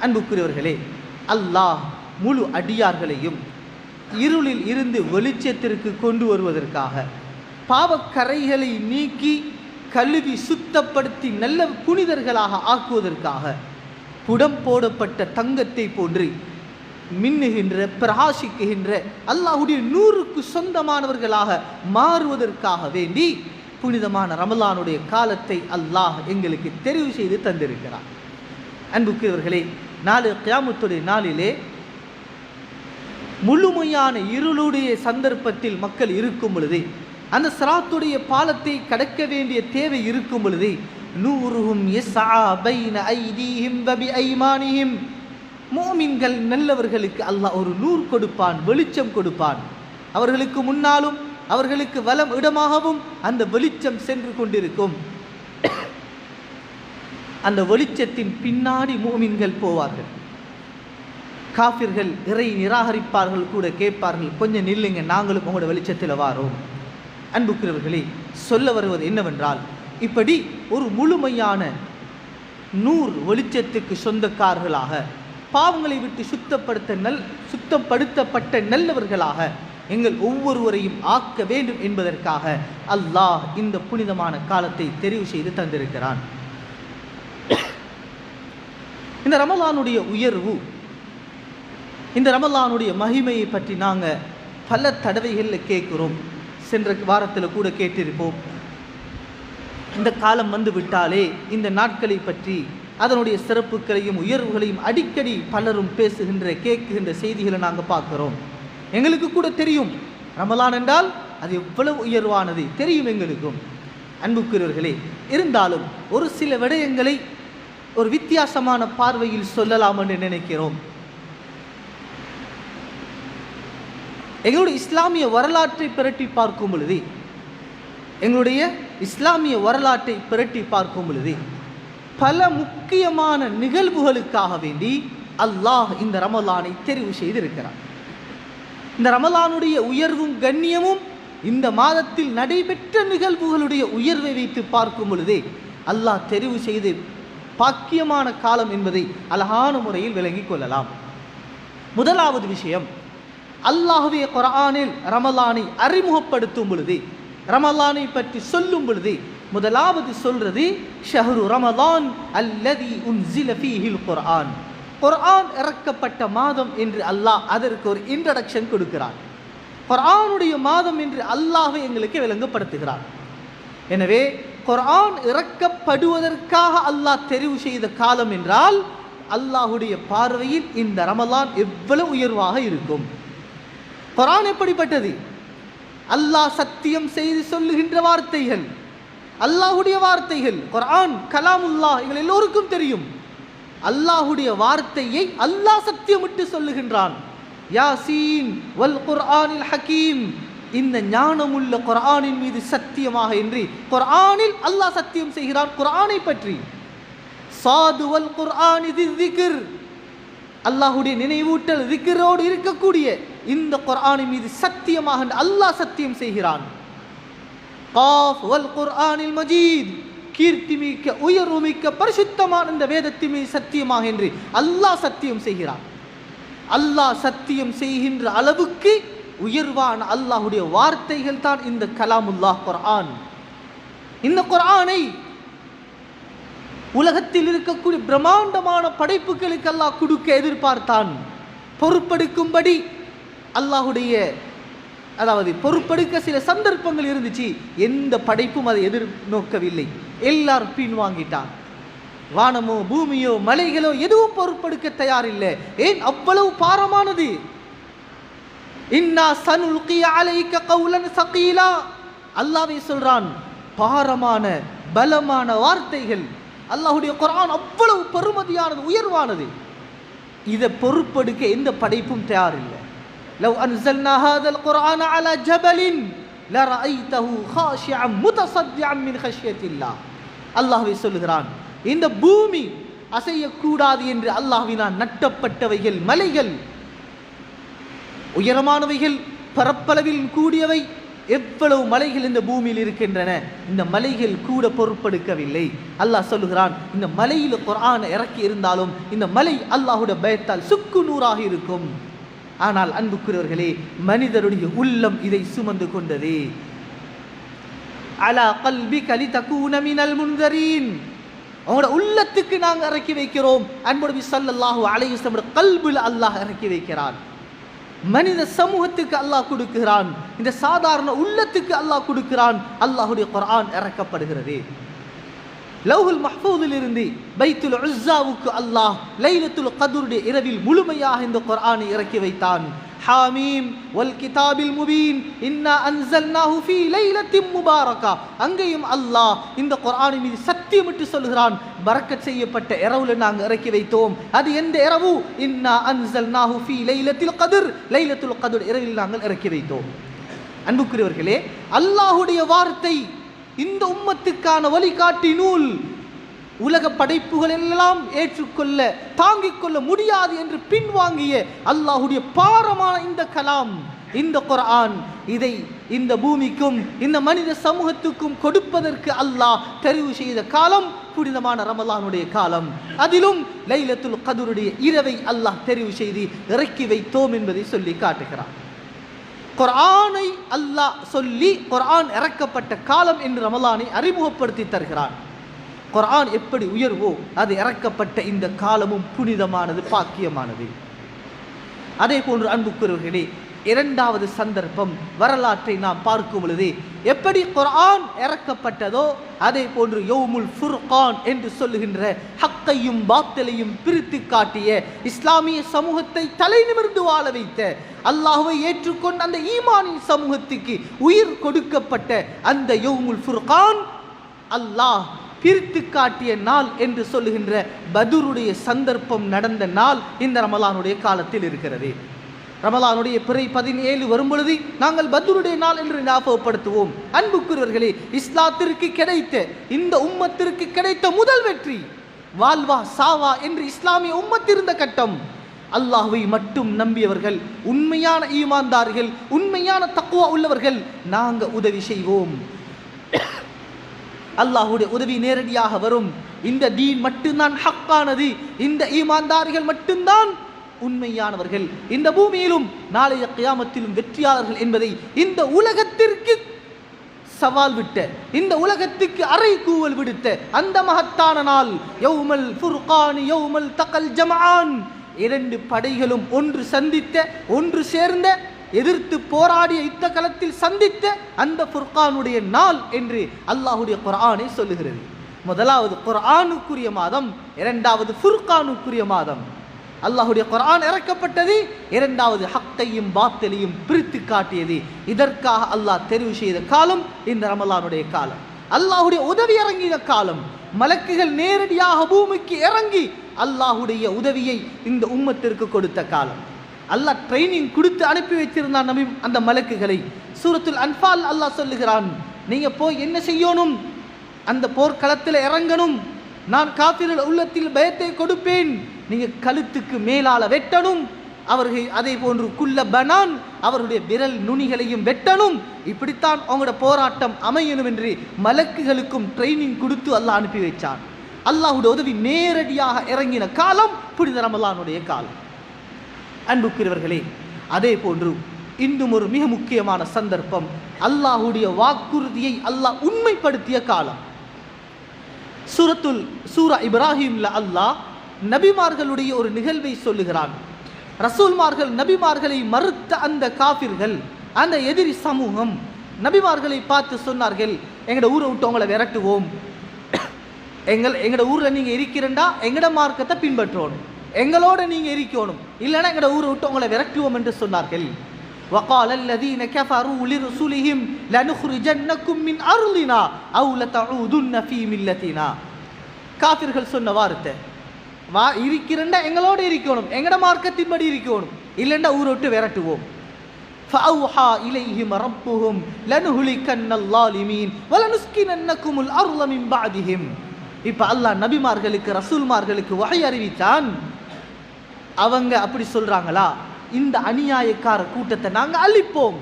அன்புக்குரியவர்களே, அல்லாஹ் முழு அடியார்களையும் இருளில் இருந்து வெளிச்சத்திற்கு கொண்டு வருவதற்காக, பாவக்கரைகளை நீக்கி கழுவி சுத்தப்படுத்தி நல்ல புனிதர்களாக ஆக்குவதற்காக, புடம் போடப்பட்ட தங்கத்தை போன்று மின்னுகின்ற பிரகாசிக்குகின்ற அல்லாஹ்வுடைய நூறுக்கு சொந்தமானவர்களாக மாறுவதற்காக வேண்டி புனிதமான ரமலானுடைய காலத்தை அல்லாஹ் எங்களுக்கு தெரிவு செய்து தந்திருக்கிறார். அன்புக்குரியவர்களே, நாளை கியாமத்துடைய நாளிலே முழுமையான இருளுடைய சந்தர்ப்பத்தில் மக்கள் இருக்கும் பொழுது, அந்த சிராத்துடைய பாலத்தை கடக்க வேண்டிய தேவை இருக்கும் பொழுது, நூறுஹும் யஸ்ஆ பைன ஐதீஹிம் வ பிஐமானிஹிம், முஃமின்கள் நல்லவர்களுக்கு அல்லாஹ் ஒரு நூர் கொடுப்பான், வெளிச்சம் கொடுப்பான். அவர்களுக்கு முன்னாலும் அவர்களுக்கு வலம் இடமாகவும் அந்த வெளிச்சம் சென்று கொண்டிருக்கும். அந்த வெளிச்சத்தின் பின்னாடி முஃமின்கள் போவார்கள். காஃபிர்கள், இறை நிராகரிப்பார்கள் கூட கேட்பார்கள், கொஞ்சம் நில்லுங்க, நாங்களும் உங்களோட வெளிச்சத்தில் வாரோம். அன்புக்குரியவர்களே, சொல்ல வருவது என்னவென்றால், இப்படி ஒரு முழுமையான நூறு வெளிச்சத்துக்கு சொந்தக்காரர்களாக, பாவங்களை விட்டு சுத்தப்படுத்தப்பட்ட நல்லவர்களாக எங்கள் ஒவ்வொருவரையும் ஆக்க வேண்டும் என்பதற்காக அல்லாஹ் இந்த புனிதமான காலத்தை தெரிவு செய்து தந்திருக்கிறான். இந்த ரமலானுடைய உயர்வு, இந்த ரமலானுடைய மகிமையை பற்றி நாங்கள் பல தடவைகளில் கேட்குறோம். சென்ற வாரத்தில் கூட கேட்டிருப்போம். இந்த காலம் வந்து விட்டாலே இந்த நாட்களை பற்றி, அதனுடைய சிறப்புகளையும் உயர்வுகளையும் அடிக்கடி பலரும் பேசுகின்ற கேட்குகின்ற செய்திகளை நாங்கள் பார்க்குறோம். எங்களுக்கு கூட தெரியும் ரமலான் என்றால் அது எவ்வளவு உயர்வானது தெரியும் எங்களுக்கும். அன்புக்குரியவர்களே, இருந்தாலும் ஒரு சில விடயங்களை ஒரு வித்தியாசமான பார்வையில் சொல்லலாம் என்று நினைக்கிறோம். எங்களுடைய இஸ்லாமிய வரலாற்றை பிரட்டி பார்க்கும் பொழுது, பல முக்கியமான நிகழ்வுகளுக்காக வேண்டி அல்லாஹ் இந்த ரமலானை தெரிவு செய்திருக்கிறார். இந்த ரமலானுடைய உயர்வும் கண்ணியமும் இந்த மாதத்தில் நடைபெற்ற நிகழ்வுகளுடைய உயர்வை வைத்து பார்க்கும் பொழுதே அல்லாஹ் தெரிவு செய்து பாக்கியமான காலம் என்பதை அழகான முறையில் விளங்கிக் கொள்ளலாம். முதலாவது விஷயம், அல்லாஹ்வே குர்ஆனில் ரமலானை அறிமுகப்படுத்தும் பொழுது, ரமலானை பற்றி சொல்லும் பொழுது முதலாவது சொல்றது ஷஹ்ரு ரமலான் அல்லதி உன்ஸில ஃபீஹில் குர்ஆன், குர்ஆன் இறக்கப்பட்ட மாதம் என்று அல்லாஹ் அதற்கு ஒரு இன்ட்ரடக்ஷன் கொடுக்கிறார். குர்ஆனுடைய மாதம் என்று அல்லாஹ்வே எங்களுக்கு விளங்கப்படுத்துகிறார். எனவே குர்ஆன் இறக்கப்படுவதற்காக அல்லாஹ் தெரிவு செய்த காலம் என்றால் அல்லாஹ்வுடைய பார்வையில் இந்த ரமலான் எவ்வளவு உயர்வாக இருக்கும். குர்ஆன் எப்படிப்பட்டது? அல்லாஹ் சத்தியம் செய்து சொல்லுகின்ற வார்த்தைகள், அல்லாஹ்வுடைய வார்த்தைகள். குர்ஆன் கலாமுல்லாஹ், எங்கள் எல்லோருக்கும் தெரியும். அல்லாஹ்வுடைய வார்த்தையை அல்லாஹ் சத்தியமிட்டு சொல்லுகின்றான். யாசீன் வல் குர்ஆனில் ஹக்கீம், இந்த ஞானமுள்ள குர்ஆனின் மீது சத்தியமாக என்று குர்ஆனில் அல்லாஹ் சத்தியம் செய்கிறான் குர்ஆனை பற்றி. சாது வல் குர்ஆனி திக்ர், அல்லாஹ்வுடைய நினைவூட்டல் திக்ரோடு இருக்கக்கூடிய இந்த குர்ஆனின் மீது சத்தியமாக அல்லாஹ் சத்தியம் செய்கிறான். காஃப் வல் குர்ஆனில் மஜீத், கீர்த்திமிக்க உயர்வுமிக்க பரிசுத்தமான இந்த வேதத்தின் மீது சத்தியமாக என்று அல்லாஹ் சத்தியம் செய்கிறான். அல்லாஹ் சத்தியம் செய்கின்ற அளவுக்கு உயர்வான அல்லாஹ்வுடைய வார்த்தைகள் தான் இந்த கலாமுல்லாஹ் குர்ஆன். இந்த குர்ஆனை உலகத்தில் இருக்கக்கூடிய பிரம்மாண்டமான படைப்புகளுக்கு அல்லாஹ் கொடுக்க எதிர்பார்த்தான். பொறுப்பெடுக்கும்படி அல்லாஹ்வுடைய, அதாவது பொறுப்பெடுக்க சில சந்தர்ப்பங்கள் இருந்துச்சு. எந்த படைப்பும் அதை எதிர்நோக்கவில்லை, எல்லாரும் பின்வாங்கிட்டான். வானமோ பூமியோ மலைகளோ எதுவும் பொறுப்பெடுக்க தயாரில்லை. ஏன்? அவ்வளவு பாரமானது. இன்னா சனுல்கி அலைக கௌலன் ஸகீலா, அல்லாஹ்வே சொல்றான், பாரமான பலமான வார்த்தைகள். அல்லாஹ்வுடைய குர்ஆன் அவ்வளவு பெருமதியானது, உயர்வானது. இதை பொறுப்பெடுக்க எந்த படைப்பும் தயாரில்லை. லவ் அன்ஸல்னா ஹாதல் குர்ஆன அலா ஜபலின் லரஐதஹு காஷிஅன் முத்தஸத்திஅன் மின் கஷ்யத்தில்லாஹ், அல்லாஹ்வே சொல்கிறான், இந்த பூமி அசையக்கூடாது என்று அல்லாஹ்வினால் நட்டப்பட்டவைகள், மலைகள் உயரமானவைகள், பரப்பளவில் கூடியவை, எவ்வளவு மலைகள் இந்த பூமியில் இருக்கின்றன, இந்த மலைகள் கூட பொறுப்பெடுக்கவில்லை. அல்லாஹ் சொல்லுகிறான், இந்த மலையில் குர்ஆன் இறக்கி இருந்தாலும் இந்த மலை அல்லாஹ்வுடைய பயத்தால் சுக்கு நூறாக இருக்கும். ஆனால் அன்புக்குரியவர்களே, மனிதருடைய உள்ளம் இதை சுமந்து கொண்டது. அலா கல்பிக லிதகூன மினல் முன்தரீன், அவங்களோட உள்ளத்துக்கு நாங்கள் இறக்கி வைக்கிறோம். அன்பு நபி ஸல்லல்லாஹு அலைஹி வஸல்லம் கல்பில் அல்லாஹ் இறக்கி வைக்கிறான். மனித சமூகத்துக்கு அல்லாஹ் கொடுக்கிறான், இந்த சாதாரண உள்ளத்துக்கு அல்லாஹ் கொடுக்கிறான். அல்லாஹ்வுடைய குர்ஆன் இறக்கப்படுகிறது. லவ்ஹுல் மஹ்ஃபூதில் இருந்து பைத்துல் உஸ்ஸாவுக்கு அல்லாஹ் லைலத்துல் கத்ருடைய இரவில் முழுமையாக இந்த குர்ஆனை இறக்கி வைத்தான். ஹாமீம் வல் கிதாபில் முபீன் இன்னா அன்ஸல்னாஹு ஃபீ லைலத்தின் முபாரகா, அங்கேயும் அல்லாஹ் இந்த குர்ஆனின் மீது சத்தியமிட்டு சொல்கிறான், பரக்கத் செய்யப்பட்ட இரவுல நாங்கள் இறக்கி வைத்தோம். அது எந்த இரவு? இன்னா அன்ஸல்னாஹு ஃபீ லைலத்தில் கத்ர், லைலத்துல் கத்ர் இரவில் நாங்கள் இறக்கி வைத்தோம். அன்புக்குரியவர்களே, அல்லாஹ்வுடைய வார்த்தை இந்த உம்மத்துக்கான வழிகாட்டி நூல். உலக படைப்புகள் எல்லாம் ஏற்றுக்கொள்ள தாங்கிக் கொள்ள முடியாது என்று பின்வாங்கிய அல்லாஹ்வுடைய பாரமான இந்த கலாம், இந்த குர்ஆன், இதை இந்த பூமிக்கும் இந்த மனித சமூகத்துக்கும் கொடுப்பதற்கு அல்லாஹ் தெரிவு செய்த காலம் புனிதமான ரமலானுடைய காலம். அதிலும் லைலத்துல் கத்ருடைய இரவை அல்லாஹ் தெரிவு செய்து இறக்கி வைத்தோம் என்பதை சொல்லி காட்டுகிறார். குர்ஆனை அல்லாஹ் சொல்லி குர்ஆன் இறக்கப்பட்ட காலம் என்று ரமலானை அறிமுகப்படுத்தி தருகிறான். குர்ஆன் எப்படி உயர்வோ அது இறக்கப்பட்ட இந்த காலமும் புனிதமானது, பாக்கியமானது. அதே போன்று அன்புக்குரியவர்களே, இரண்டாவது சந்தர்ப்பம் வரலாற்றை நாம் பார்க்கும் பொழுது எப்படி குர்ஆன் இறக்கப்பட்டதோ அதே போன்று யௌமுல் ஃபுர்கான் என்று சொல்லுகின்ற ஹக்கையும் பாத்திலையும் பிரித்து காட்டிய, இஸ்லாமிய சமூகத்தை தலை நிமிர்ந்து வாழ வைத்த, அல்லாஹ்வை ஏற்றுக்கொண்ட அந்த ஈமானின் சமூகத்துக்கு உயிர் கொடுக்கப்பட்ட அந்த யௌமுல் ஃபுர்கான் அல்லாஹ் பிரித்து காட்டிய நாள் என்று சொல்லுகின்ற பத்ருடைய சந்தர்ப்பம் நடந்த நாள் இந்த ரமலானுடைய காலத்தில் இருக்கிறது. ரமலானுடைய பிறை 17 வரும்பொழுது நாங்கள் பத்ருடைய நாள் என்று ஞாபகப்படுத்துவோம். அன்புக்குரியவர்களே, இஸ்லாத்திற்கு கிடைத்த, இந்த உம்மத்திற்கு கிடைத்த முதல் வெற்றி, வாழ்வா சாவா என்று இஸ்லாமிய உம்மத்திருந்த கட்டம். அல்லாஹ்வை மட்டும் நம்பியவர்கள், உண்மையான ஈமான்தார்கள், உண்மையான தக்வா உள்ளவர்கள், நாங்கள் உதவி செய்வோம். அல்லாஹ்வுடைய உதவி நேரடியாக வரும். இந்த தீன் மட்டும்தான் ஹக்கானது, இந்த ஈமான்தார்கள் மட்டும்தான் உண்மையானவர்கள், இந்த பூமியிலும் நாளைய கியாமத்திலும் வெற்றியாளர்கள் என்பதை இந்த உலகத்திற்கு சவால் விட்ட, இந்த உலகத்துக்கு அறை கூவல் விடுத்த அந்த மகத்தான நாள் யௌமல் ஃபுர்கான் யௌமல் தகல் ஜம்ஆன், இரண்டு படைகளும் ஒன்று சந்தித்த, ஒன்று சேர்ந்த, எதிர்த்து போராடிய யுத்த களத்தில் சந்தித்த அந்த ஃபுர்கானுடைய நாள் என்று அல்லாஹ்வுடைய குர்ஆனை சொல்லுகிறது. முதலாவது குர்ஆனுக்குரிய மாதம், இரண்டாவது ஃபுர்கானுக்குரிய மாதம். அல்லாஹ்வுடைய குர்ஆன் இறக்கப்பட்டது, இரண்டாவது ஹக்கையும் பாத்திலையும் பிரித்து காட்டியது. இதற்காக அல்லாஹ் தெரிவு செய்த காலம் இந்த ரமலானுடைய காலம். அல்லாஹ்வுடைய உதவி இறங்கிய காலம், மலக்குகள் நேரடியாக பூமிக்கு இறங்கி அல்லாஹ்வுடைய உதவியை இந்த உம்மத்திற்கு கொடுத்த காலம். அல்லாஹ் ட்ரைனிங் கொடுத்து அனுப்பி வைத்திருந்தான் நபி அந்த மலக்குகளை. சூரத்துல் அன்ஃபால் அல்லாஹ் சொல்லுகிறான், நீங்க போய் என்ன செய்யணும்? அந்த போர்க்களத்தில் இறங்கணும். நான் காஃபிர்கள் உள்ளத்தில் பயத்தை கொடுப்பேன். நீங்க கழுத்துக்கு மேலால வெட்டணும். அவர்கள் அதே போன்று குல்ல பனான், அவருடைய விரல் நுனிகளையும் வெட்டணும். இப்படித்தான் அவங்களோட போராட்டம் அமையணும் என்று மலக்குகளுக்கும் ட்ரைனிங் கொடுத்து அல்லாஹ் அனுப்பி வைச்சான். அல்லாஹ்வுடைய உதவி நேரடியாக இறங்கின காலம் புனித ரமலானுடைய காலம். அன்புக்குரியவர்களே, அதே போன்று இன்னும் ஒரு மிக முக்கியமான சந்தர்ப்பம், அல்லாஹ்வுடைய வாக்குறுதியை அல்லாஹ் உண்மைப்படுத்திய காலம். சூரா இப்ராஹிம்ல அல்லாஹ் நபிமார்களுடைய ஒரு நிகழ்வை சொல்லுகிறான். ரசூல்மார்கள் நபிமார்களை மறுத்த அந்த காஃபிர்கள், அந்த எதிரி சமூகம் நபிமார்களை பார்த்து சொன்னார்கள், எங்கட ஊரை விட்டு உங்களை விரட்டுவோம், எங்கட ஊரில் நீங்கள் இருக்கிறண்டா எங்கட மார்க்கத்தை பின்பற்றணும், எங்களோட நீங்கள் இருக்கணும், இல்லைன்னா எங்கட ஊரை விட்டு உங்களை விரட்டுவோம் என்று சொன்னார்கள். وقال الذين كفروا لرسلهم لنخرجنكم من أرضنا أو لتعودن في ملتنا. காஃபிர்கள் சொன்ன வார்த்தை, வா இருக்கிறண்டா எங்களோட இருக்கணும், எங்கட மார்க்கத்தின்படி இருக்கணும், இல்லைண்டா ஊரை விட்டு விரட்டுவோம். فأوحى إليهم ربهم لنهلكن الظالمين ولنسكننكم الأرض من بعدهم. இப்ப அல்லாஹ் நபிமார்களுக்கு ரசூல்மார்களுக்கு வஹய் அறிவித்தான். அவங்க அப்படி சொல்றாங்களா, இந்த அநியாயக்கார கூட்டத்தை நாங்கள் அழிப்போம்,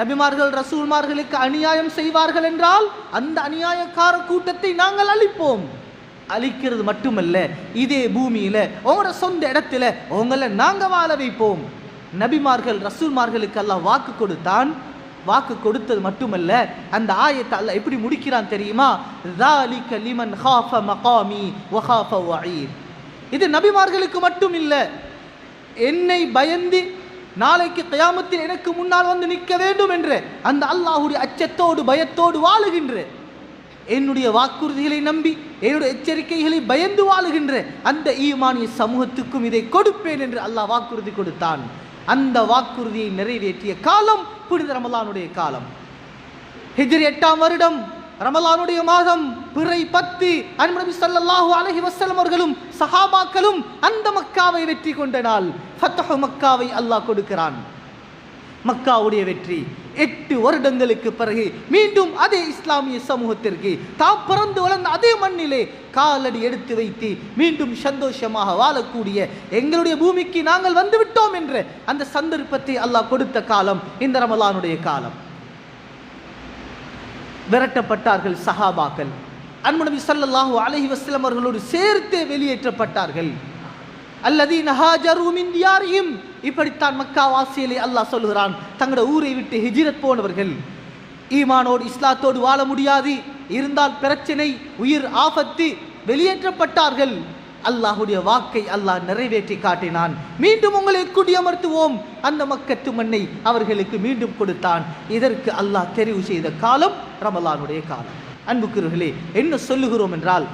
நபிமார்கள் ரசூல்மார்களுக்கு அநியாயம் செய்வார்கள் என்றால் அந்த அநியாயக்கார கூட்டத்தை நாங்கள் அழிப்போம். அழிக்கிறது மட்டுமல்ல, இதே பூமியில உங்களோட சொந்த இடத்துல உங்களை நாங்க வாழ வைப்போம். நபிமார்கள் ரசூல்மார்களுக்கு அல்லாஹ் வாக்கு கொடுத்தான். வாக்கு கொடுத்தது மட்டுமல்ல, அந்த ஆயத்தை அல்லாஹ் எப்படி முடிக்கிறான் தெரியுமா? ذَلِكَ لِمَنْ خَافَ مَقَامِي وَخَافَ وَعِيدِ. இது நபிமார்களுக்கு மட்டும் இல்ல, என்னை பயந்து நாளைக்கு கியாமத்தில் எனக்கு முன்னால் வந்து நிற்க வேண்டும் என்று அந்த அல்லாஹ்வுடைய அச்சத்தோடு பயத்தோடு வாழுகின்ற, என்னுடைய வாக்குறுதிகளை நம்பி என்னுடைய எச்சரிக்கைகளை பயந்து வாழுகின்ற அந்த ஈமானிய சமூகத்துக்கும் இதை கொடுப்பேன் என்று அல்லாஹ் வாக்குறுதி கொடுத்தான். அந்த வாக்குறுதியை நிறைவேற்றிய காலம் புனித ரமலானுடைய காலம். ஹிஜ்ரி 8ஆம் வருடம் ரமலானுடைய மாதம் பிறை 10 நபி ஸல்லல்லாஹு அலைஹி வஸல்லம் அவர்களும் சஹாபாக்களும் அந்த மக்காவை வெற்றி கொண்ட நாள். ஃபத்ஹு மக்காவை அல்லாஹ் கொடுக்கிறான். மக்காவுடைய வெற்றி 8 வருடங்களுக்கு பிறகு மீண்டும் அதே இஸ்லாமிய சமூகத்திற்கு தாம் பிறந்து வளர்ந்த அதே மண்ணிலே காலடி எடுத்து வைத்து மீண்டும் சந்தோஷமாக வாழக்கூடிய எங்களுடைய பூமிக்கு நாங்கள் வந்துவிட்டோம் என்ற அந்த சந்தர்ப்பத்தை அல்லாஹ் கொடுத்த காலம் இந்த ரமலானுடைய காலம். விரட்டப்பட்டார்கள் சஹாபாக்கள். அன்பு நபி ஸல்லல்லாஹு அலைஹி வஸல்லம் அவர்களோடு சேர்த்தே வெளியேற்றப்பட்டார்கள். அல்லதீன ஹாஜரு மின் தியாரிஹிம், இப்படித்தான் மக்கா வாசியிலே அல்லாஹ் சொல்கிறான், தங்களுடைய ஊரை விட்டு ஹிஜ்ரத் போனவர்கள், ஈமானோடு இஸ்லாத்தோடு வாழ முடியாது, இருந்தால் பிரச்சனை, உயிர் ஆபத்து, வெளியேற்றப்பட்டார்கள். அல்லாஹுடைய வாக்கை அல்லாஹ் நிறைவேற்றி காட்டினான். மீண்டும் உங்களை குடியமர்த்துவோம். அந்த மக்கத்து மண்ணை அவர்களுக்கு மீண்டும் கொடுத்தான். இதற்கு அல்லாஹ் தெரிவு செய்த காலம் ரமலானுடைய காலம். அன்புக்குரியவர்களே, என்ன சொல்லுகிறோம் என்றால்,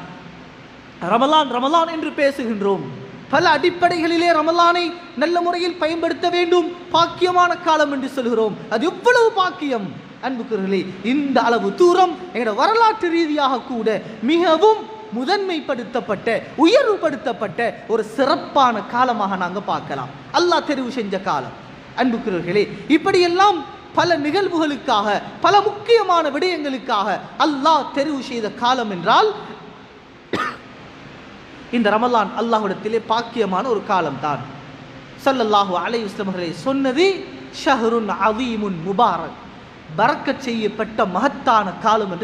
ரமலான் ரமலான் என்று பேசுகின்றோம். பல அடிப்படைகளிலே ரமலானை நல்ல முறையில் பயன்படுத்த வேண்டும். பாக்கியமான காலம் என்று சொல்கிறோம். அது எவ்வளவு பாக்கியம் அன்புக்குரியவர்களே! இந்த அளவு தூரம் எங்களுடைய வரலாற்று ரீதியாக கூட மிகவும் முதன்மைப்படுத்தப்பட்ட உயர்வுபடுத்தப்பட்ட ஒரு சிறப்பான காலமாக நாங்கள் பார்க்கலாம். அல்லாஹ் தெரிவு செஞ்ச காலம். அன்புக்குரியவர்களே, இப்படியெல்லாம் பல நிகழ்வுகளுக்காக பல முக்கியமான விடயங்களுக்காக அல்லாஹ் தெரிவு செய்த காலம் என்றால் இந்த ரமலான் அல்லாஹ்விடத்திலே பாக்கியமான ஒரு காலம் தான். ஸல்லல்லாஹு அலைஹி வஸல்லம் அவர்களே சொன்னது ஷஹ்ருன் அஸீமுன் முபாரக், பரக்கத் செய்யப்பட்ட மகத்தான காலம் என்று